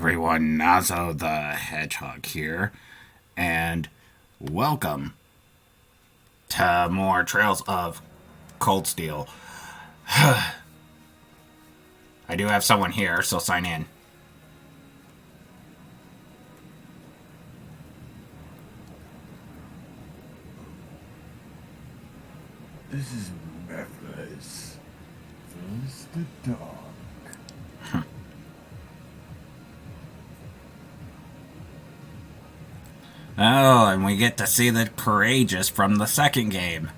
everyone, Nazo the Hedgehog here, and welcome to more Trails of Cold Steel. I do have someone here, so sign in. This is Mephiles. First the dog. Oh, and we get to see the Courageous from the second game.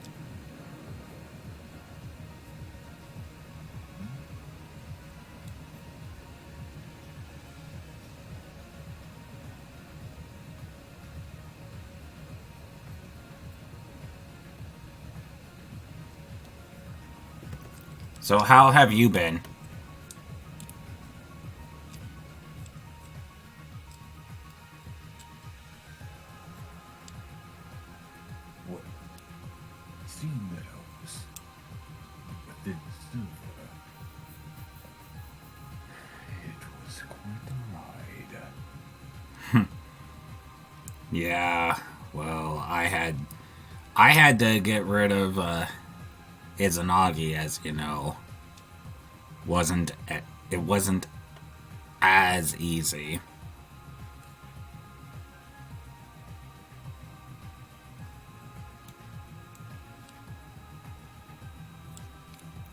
So how have you been? What? Seen meadows. Within silver. It was quite a ride. Yeah, well, I had to get rid of Izanagi, as you know. It wasn't as easy.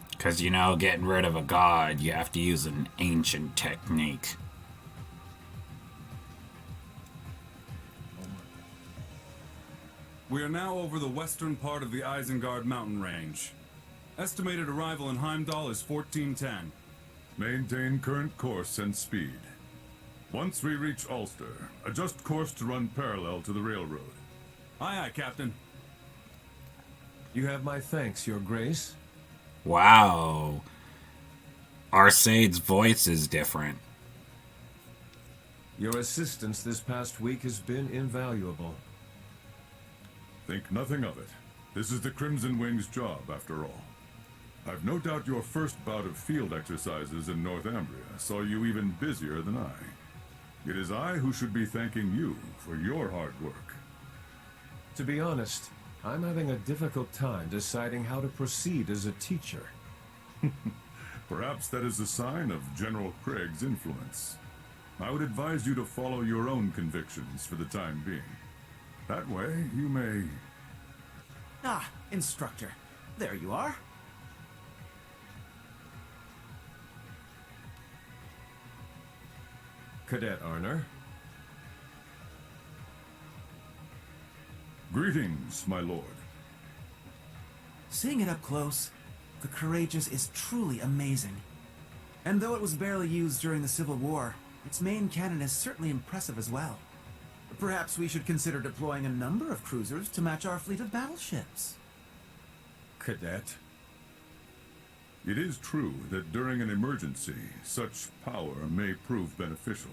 Because, getting rid of a god, you have to use an ancient technique. We are now over the western part of the Isengard mountain range. Estimated arrival in Heimdall is 1410. Maintain current course and speed. Once we reach Ulster, adjust course to run parallel to the railroad. Aye, aye, Captain. You have my thanks, Your Grace. Wow. Arsaid's voice is different. Your assistance this past week has been invaluable. Think nothing of it. This is the Crimson Wing's job, after all. I've no doubt your first bout of field exercises in Northumbria saw you even busier than I. It is I who should be thanking you for your hard work. To be honest, I'm having a difficult time deciding how to proceed as a teacher. Perhaps that is a sign of General Craig's influence. I would advise you to follow your own convictions for the time being. That way, you may... Ah, instructor. There you are. Cadet Arner. Greetings, my lord. Seeing it up close, the Courageous is truly amazing. And though it was barely used during the Civil War, its main cannon is certainly impressive as well. Perhaps we should consider deploying a number of cruisers to match our fleet of battleships. Cadet. It is true that during an emergency, such power may prove beneficial.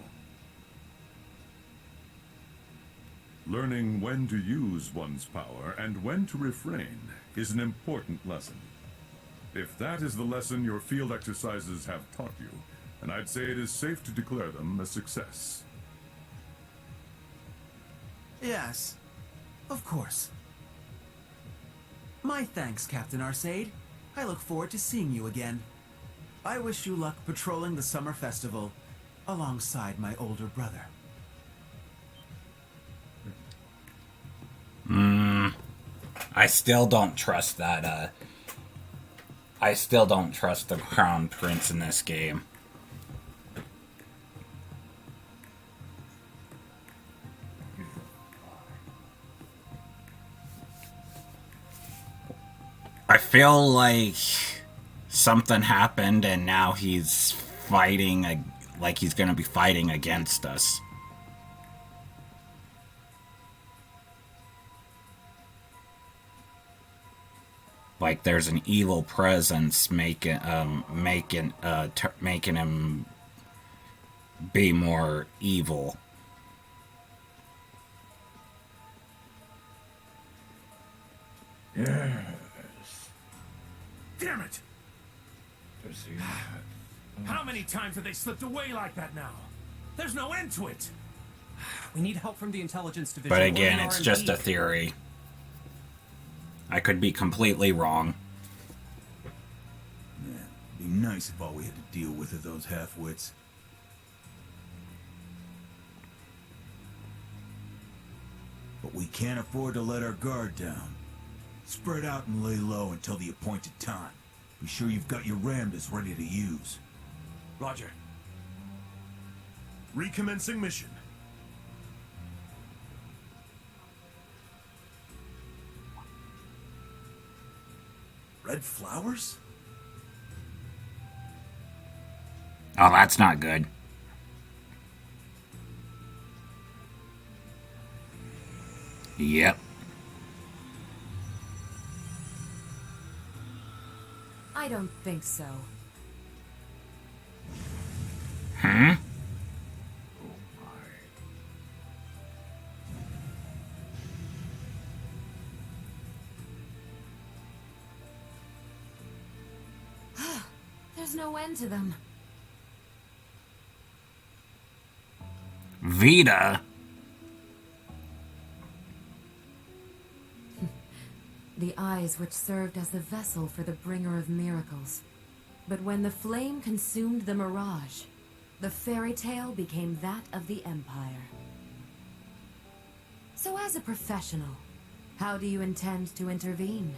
Learning when to use one's power and when to refrain is an important lesson. If that is the lesson your field exercises have taught you, then I'd say it is safe to declare them a success. Yes, of course. My thanks, Captain Arsaid. I look forward to seeing you again. I wish you luck patrolling the summer festival alongside my older brother. I still don't trust that, I still don't trust the Crown Prince in this game. I feel like something happened and now he's fighting, like he's gonna be fighting against us. Like there's an evil presence making him be more evil. Yes. Damn it! To see How many times have they slipped away like that now? There's no end to it. We need help from the intelligence division. But or again, the it's R&D. just a theory. I could be completely wrong. Yeah, it'd be nice if all we had to deal with are those half-wits. But we can't afford to let our guard down. Spread out and lay low until the appointed time. Be sure you've got your Ramdas ready to use. Roger. Recommencing mission. Red flowers? Oh, that's not good. Yep. I don't think so. Hmm? There's no end to them. Vita? The eyes which served as the vessel for the bringer of miracles. But when the flame consumed the mirage, the fairy tale became that of the Empire. So as a professional, how do you intend to intervene?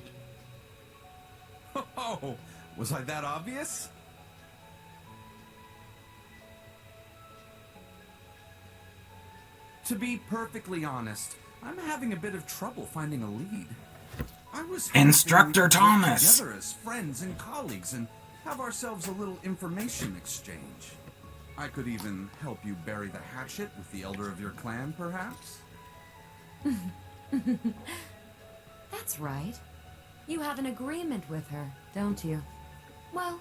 Oh, was I that obvious? To be perfectly honest, I'm having a bit of trouble finding a lead. I was hoping Instructor we could work Thomas. together as friends and colleagues and have ourselves a little information exchange. I could even help you bury the hatchet with the elder of your clan, perhaps? That's right. You have an agreement with her, don't you? Well,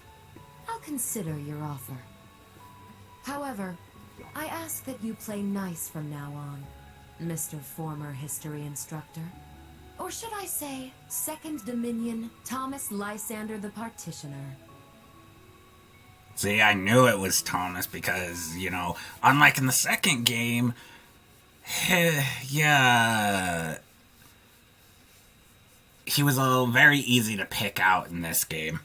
I'll consider your offer. However, I ask that you play nice from now on, Mr. Former History Instructor. Or should I say, Second Dominion Thomas Lysander the Partitioner. See, I knew it was Thomas because, you know, unlike in the second game, yeah, he was very easy to pick out in this game.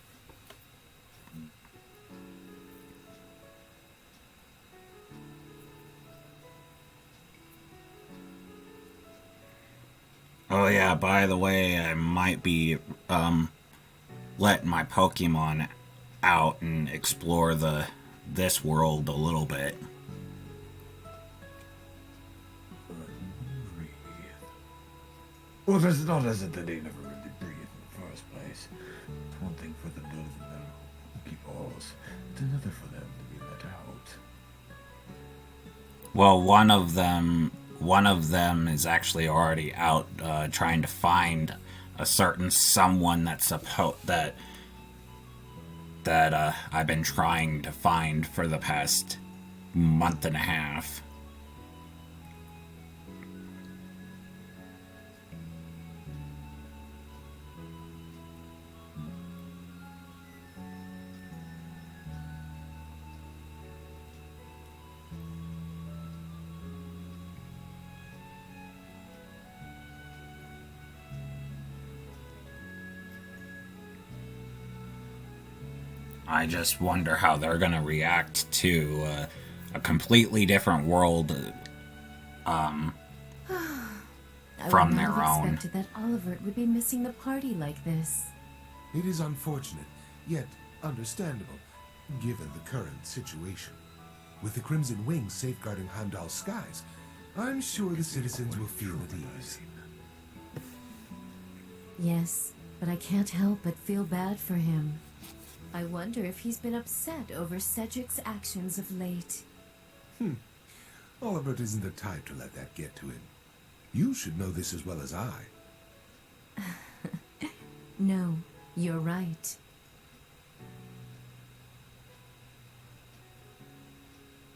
Oh yeah, by the way, I might be letting my Pokemon out and explore this world a little bit. Well, there's not as if they never really breathe in the first place. It's one thing for them to live in their Pokeballs, it's another for them to be let out. Well, one of them is actually already out trying to find a certain someone that's that I've been trying to find for the past month and a half. I just wonder how they're gonna react to a completely different world from their own. Expected that Olivert would be missing the party like this. It is unfortunate, yet understandable, given the current situation. With the Crimson Wings safeguarding Heimdall's skies, I'm sure the citizens will feel at ease. Yes, but I can't help but feel bad for him. I wonder if he's been upset over Cedric's actions of late. Olivert isn't the type to let that get to him. You should know this as well as I. No, you're right.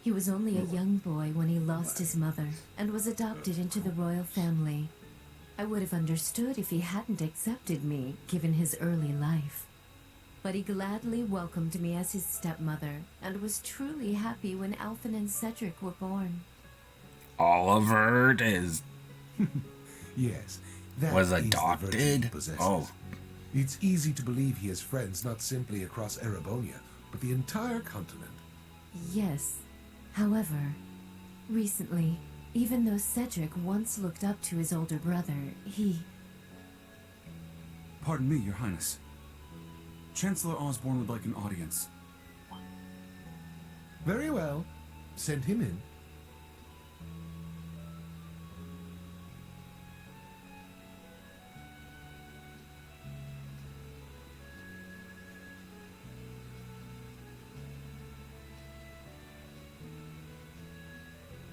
He was only a young boy when he lost his mother and was adopted into the royal family. I would have understood if he hadn't accepted me, given his early life. but he gladly welcomed me as his stepmother and was truly happy when Alphen and Cedric were born. Oliver is Yes, that was is the virtue he adopted? possesses. Oh, It's easy to believe he has friends not simply across Erebonia, but the entire continent. Yes. However, recently, even though Cedric once looked up to his older brother, he... Pardon me, Your Highness. Chancellor Osborne would like an audience. Very well. Send him in.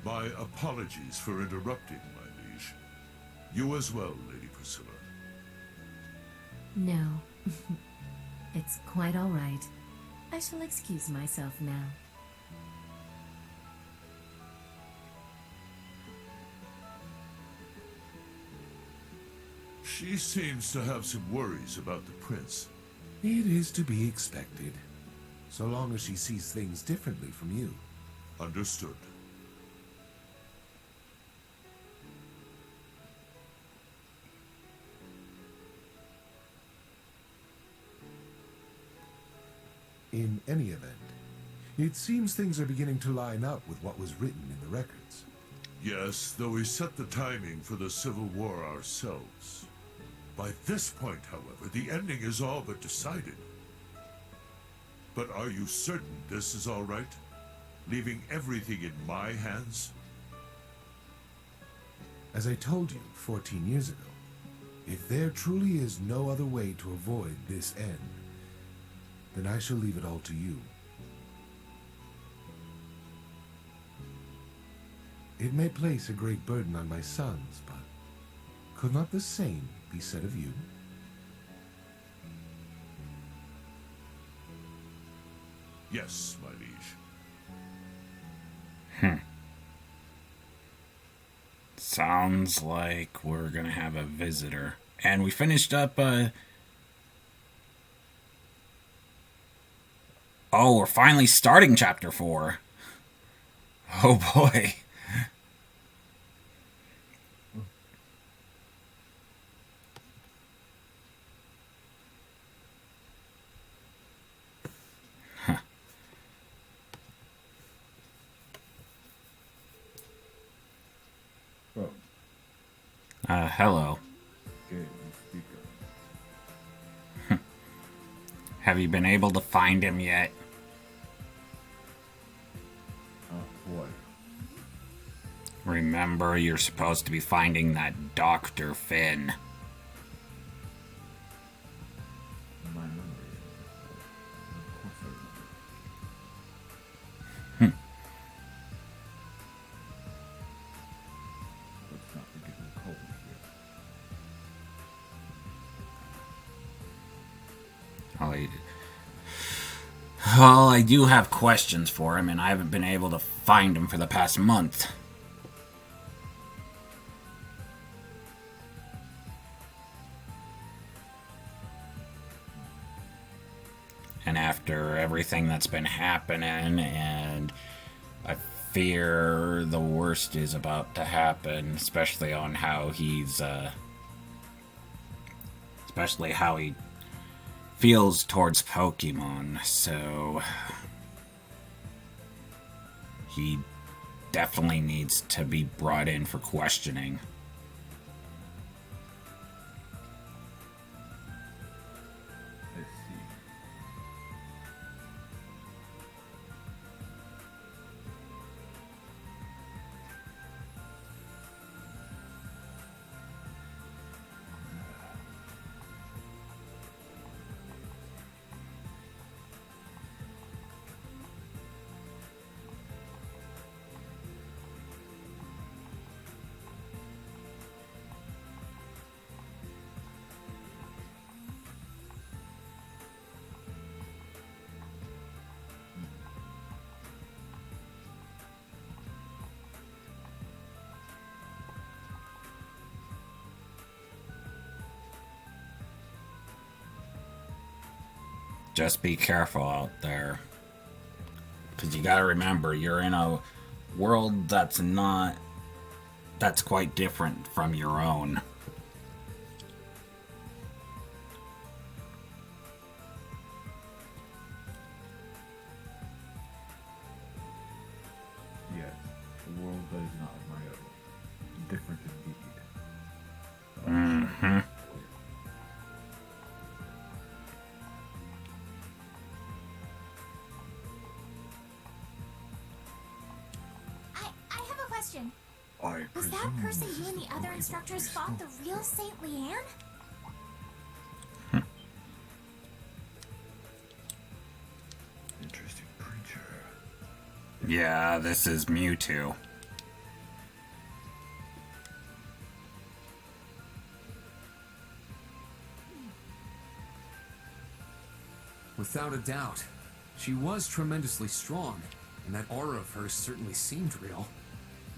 My apologies for interrupting, my liege. You as well, Lady Priscilla. No. It's quite all right. I shall excuse myself now. She seems to have some worries about the prince. It is to be expected, so long as she sees things differently from you. Understood. In any event, it seems things are beginning to line up with what was written in the records. Yes, though we set the timing for the Civil War ourselves. By this point, however, the ending is all but decided. But are you certain this is all right? Leaving everything in my hands? As I told you 14 years ago, if there truly is no other way to avoid this end, then I shall leave it all to you. It may place a great burden on my sons, but could not the same be said of you? Yes, my liege. sounds like we're gonna have a visitor. And we finished up, oh, we're finally starting chapter 4. Oh boy. Oh, Hello. game speaker. Have you been able to find him yet? Oh boy. Remember, you're supposed to be finding that Dr. Finn. My memory is. Of course I remember. Let's not forget the cold here. Well, I do have questions for him, and I haven't been able to find him for the past month. And after everything that's been happening, and I fear the worst is about to happen, especially on how he's, especially how he feels towards Pokemon, so he definitely needs to be brought in for questioning. I see. Just be careful out there. Because you gotta remember, you're in a world that's quite different from your own. Yes, a world that is not my own. Different indeed. Mm-hmm. I have a question. I Was that presume person this you is and the other Bible instructors crystal. fought the real Saint Leanne? Interesting creature. Yeah, this is Mewtwo. Without a doubt. She was tremendously strong, and that aura of hers certainly seemed real.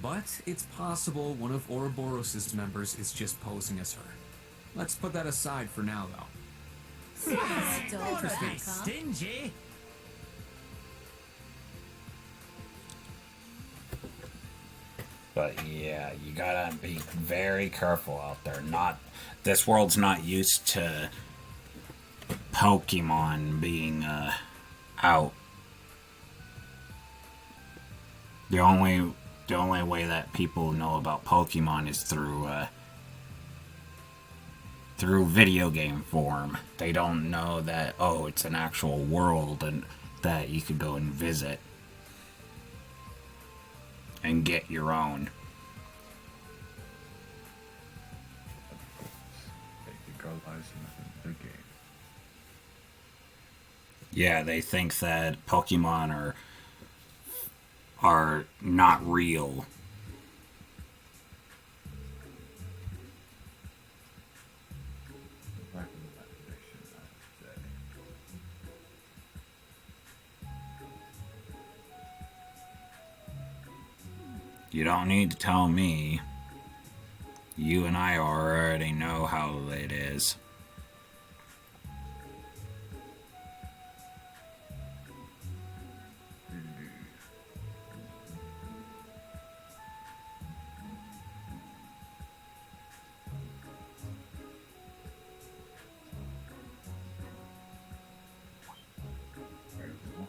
But it's possible one of Ouroboros' members is just posing as her. Let's put that aside for now, though. Still interesting, huh? Stingy. But yeah, you gotta be very careful out there. This world's not used to Pokemon being out. The only way that people know about Pokemon is through video game form. They don't know that, oh, it's an actual world and that you could go and visit and get your own. They think our lives are nothing but a game. Yeah, they think that Pokemon are not real. Lack of imagination, I would say. You don't need to tell me. You and I already know how it is. Very well.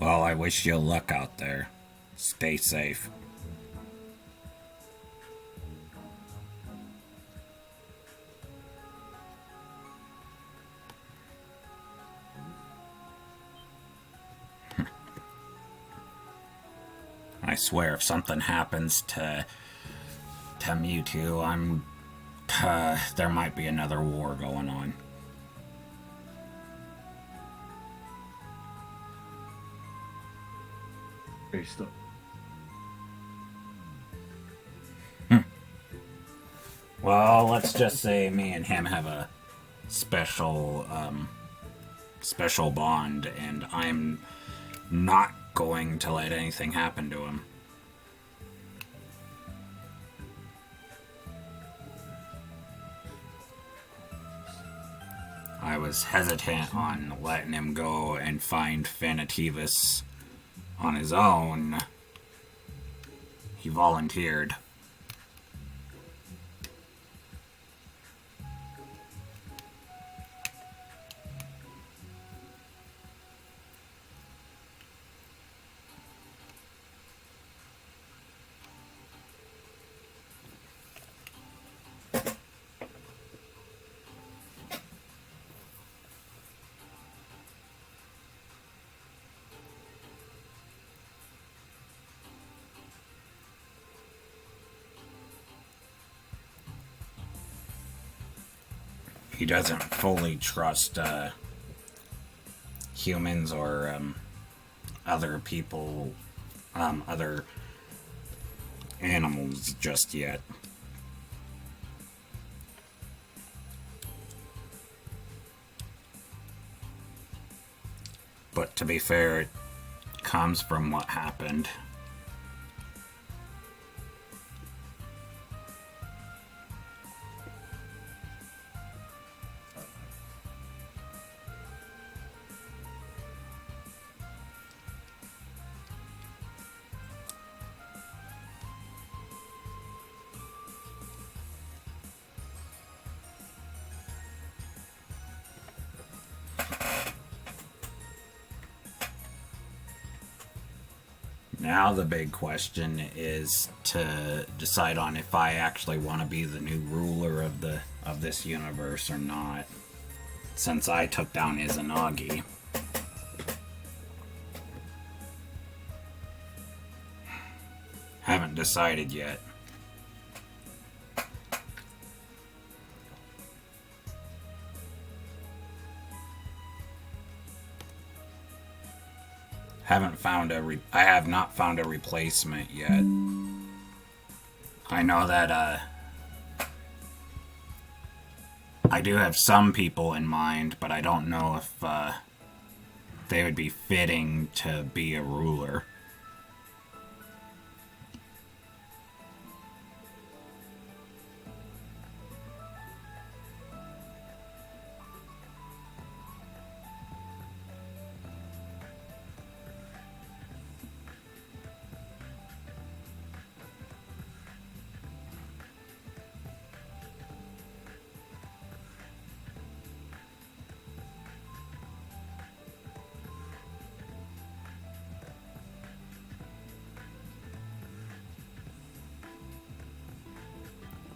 Well, I wish you luck out there. Stay safe. I swear, if something happens to Mewtwo, there might be another war going on. Based up. Well, let's just say me and him have a special bond, and I'm not going to let anything happen to him. I was hesitant on letting him go and find Fanativus on his own. He volunteered. He doesn't fully trust humans or other people, other animals just yet. But to be fair, it comes from what happened. Now the big question is to decide on if I actually want to be the new ruler of this universe or not. Since I took down Izanagi. Haven't decided yet. I have not found a replacement yet. I know that I do have some people in mind, but I don't know if they would be fitting to be a ruler.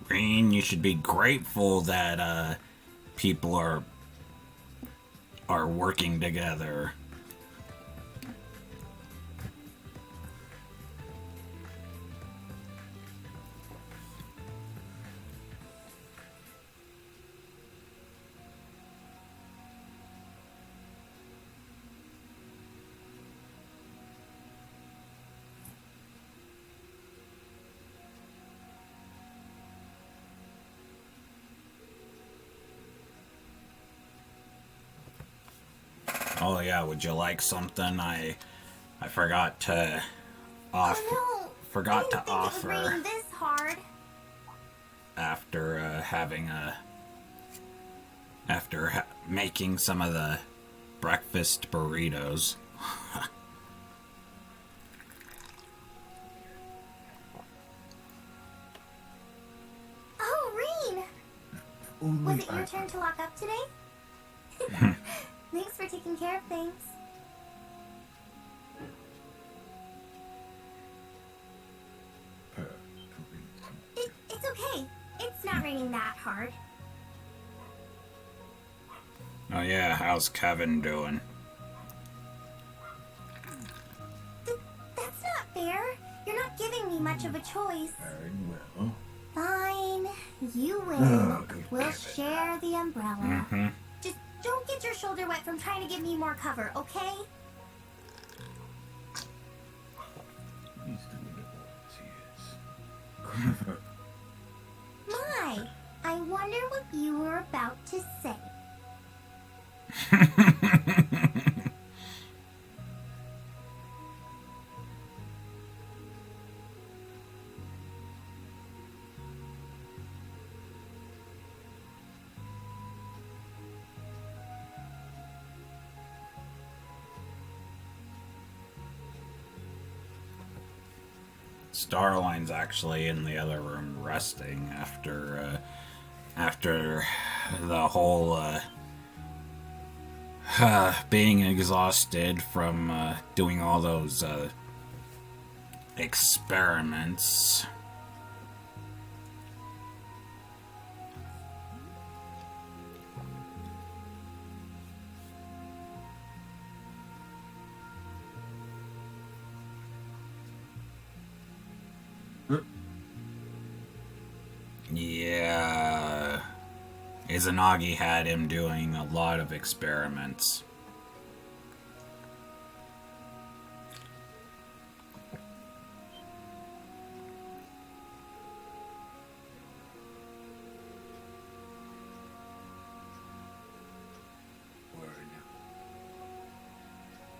Green, you should be grateful that people are working together. Oh yeah, would you like something? I forgot to offer. Oh, no. Forgot to I didn't think it offer was raining this hard. after making some of the breakfast burritos. Oh, Reen! Only Was it your turn to lock up today? Thanks for taking care of things. It's okay. It's not raining that hard. Oh yeah, how's Kevin doing? That's not fair. You're not giving me much of a choice. Very well. Fine. You win. Oh, good We'll damn it. share the umbrella. Mm-hmm. Just don't get your shoulder wet from trying to give me more cover, okay? He's doing it once he is. Clever. My, I wonder what you were about to say. Starline's actually in the other room resting after the whole being exhausted from doing all those experiments. Yeah, Izanagi had him doing a lot of experiments.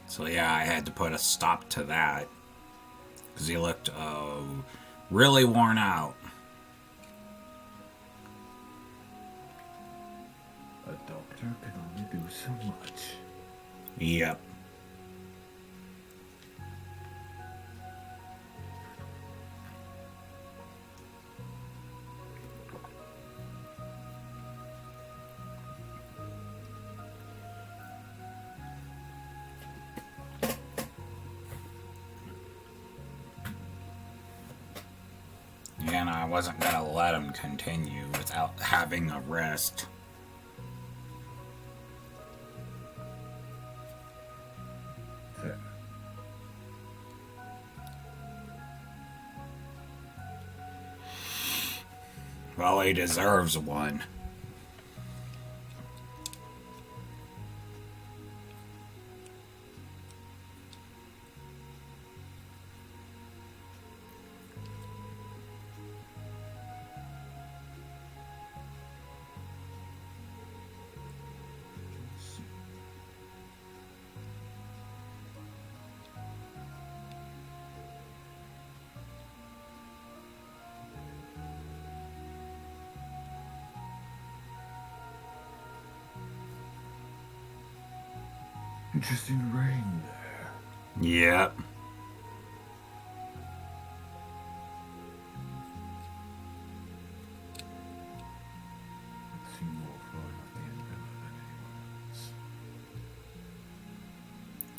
So yeah, I had to put a stop to that because he looked really worn out. A doctor can only do so much. Yep. I wasn't gonna let him continue without having a rest. Fair. Well, he deserves one. Interesting rain there. Yep. Let's see more flowing off the end than anyone else.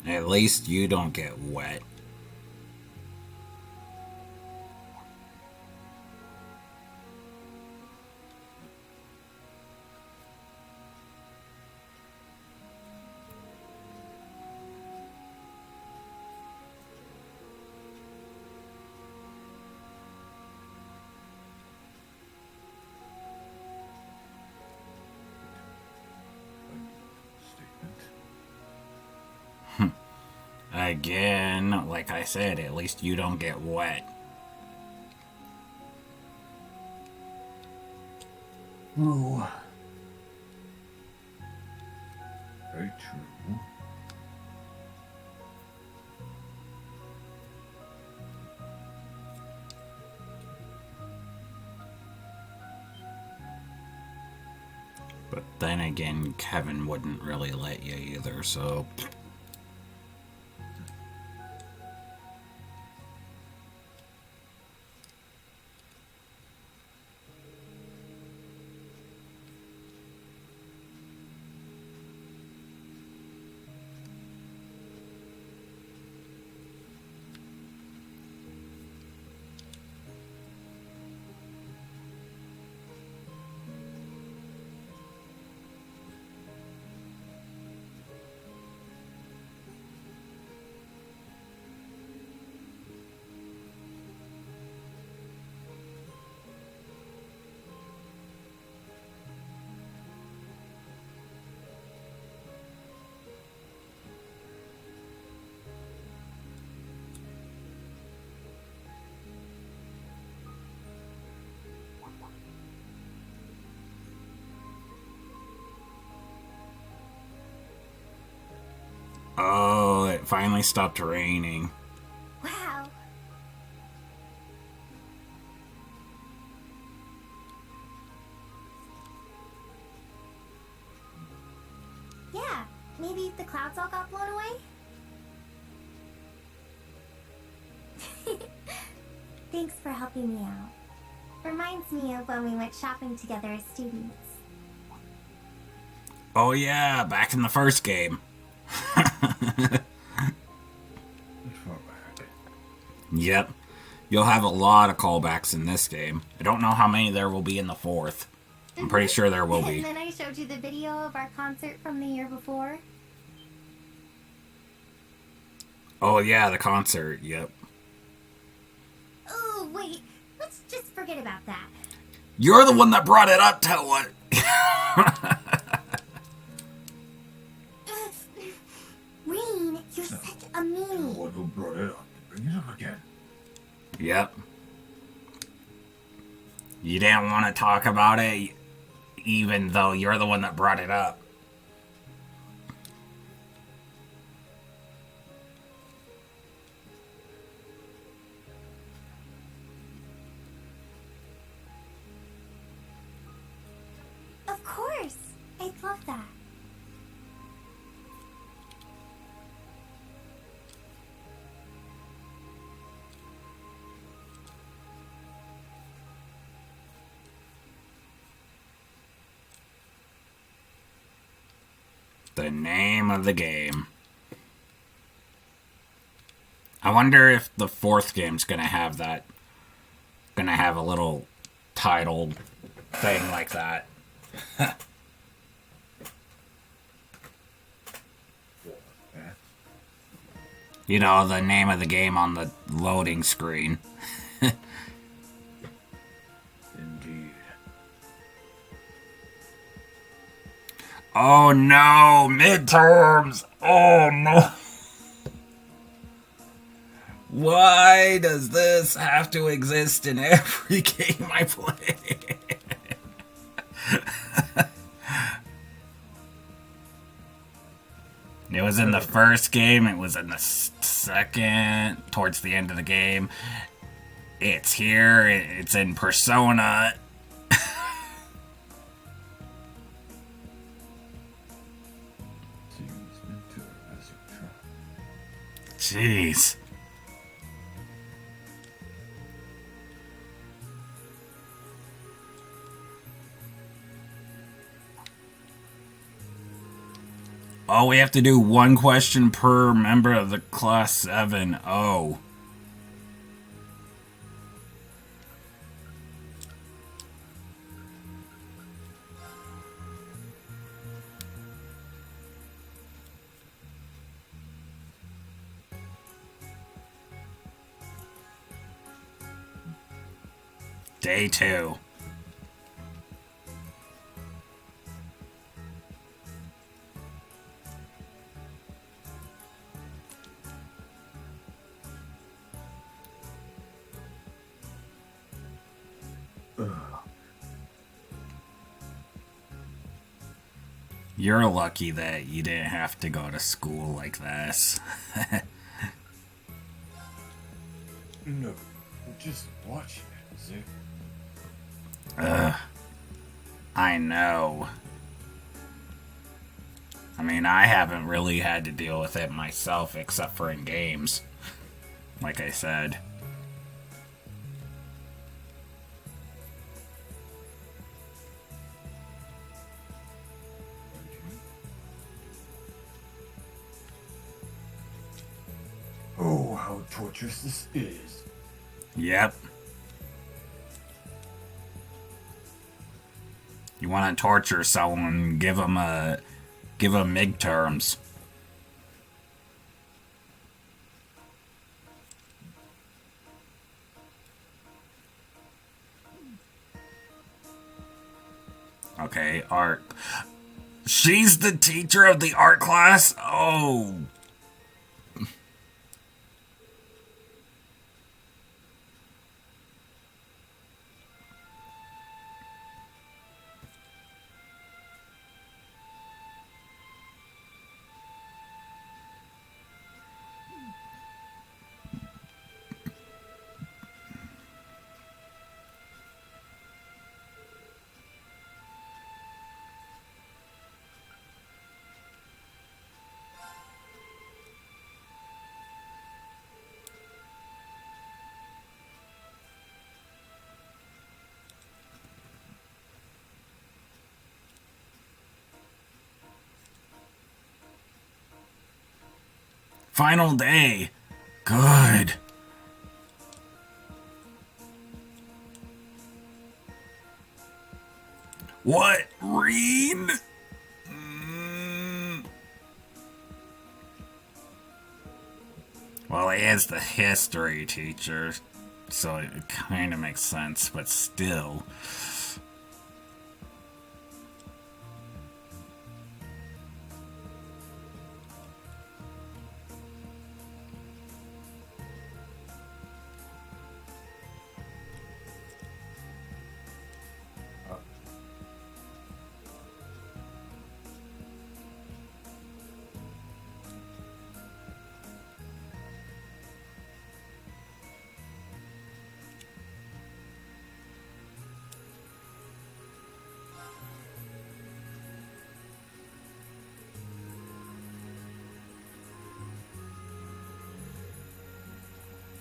At least you don't get wet. Statement. Again, like I said, at least you don't get wet. Oh. Very true. But then again, Kevin wouldn't really let you either, so... Oh, it finally stopped raining. Wow. Yeah, maybe the clouds all got blown away? Thanks for helping me out. Reminds me of when we went shopping together as students. Oh yeah, back in the first game. That's far back. Yep. You'll have a lot of callbacks in this game. I don't know how many there will be in the fourth. I'm pretty sure there will be. And then I showed you the video of our concert from the year before. Oh yeah, the concert, yep. Oh, wait. Let's just forget about that. You're the one that brought it up, tell what? Rain, you're such a meanie. What who brought it up? Bring it up again. Yep. You didn't want to talk about it, even though you're the one that brought it up. Of course. I'd love that. The name of the game. I wonder if the fourth game's gonna have that. Gonna have a little subtitled thing like that. You know, the name of the game on the loading screen. Indeed. Oh no, midterms! Oh no! Why does this have to exist in every game I play? It was in the first game, it was in the second, towards the end of the game. It's here, it's in Persona. Jeez. Oh, we have to do one question per member of the Class 7. Oh. Day 2. You're lucky that you didn't have to go to school like this. No, just watching it, is it? I know. I mean, I haven't really had to deal with it myself except for in games. Like I said. Oh, how torturous this is. Yep. You want to torture someone, give them midterms. Okay, art. She's the teacher of the art class? Oh. Final day. Good. What? Read? Well, he is the history teacher, so it kind of makes sense, but still.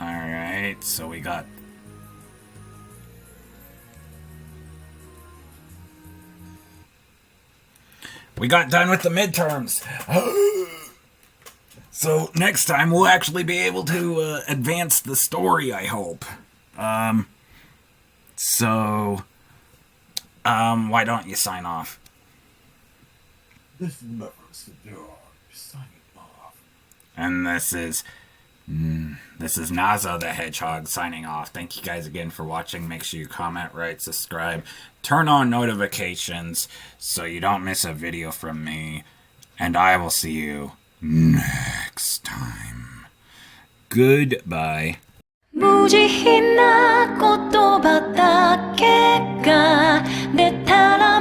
Alright, so we got... We got done with the midterms. So next time we'll actually be able to advance the story, I hope. So Why don't you sign off? This is never signing off. And this is Nazo the Hedgehog signing off. Thank you guys again for watching. Make sure you comment, rate, subscribe, turn on notifications so you don't miss a video from me. And I will see you next time. Goodbye. 無慈悲な言葉だけが出たら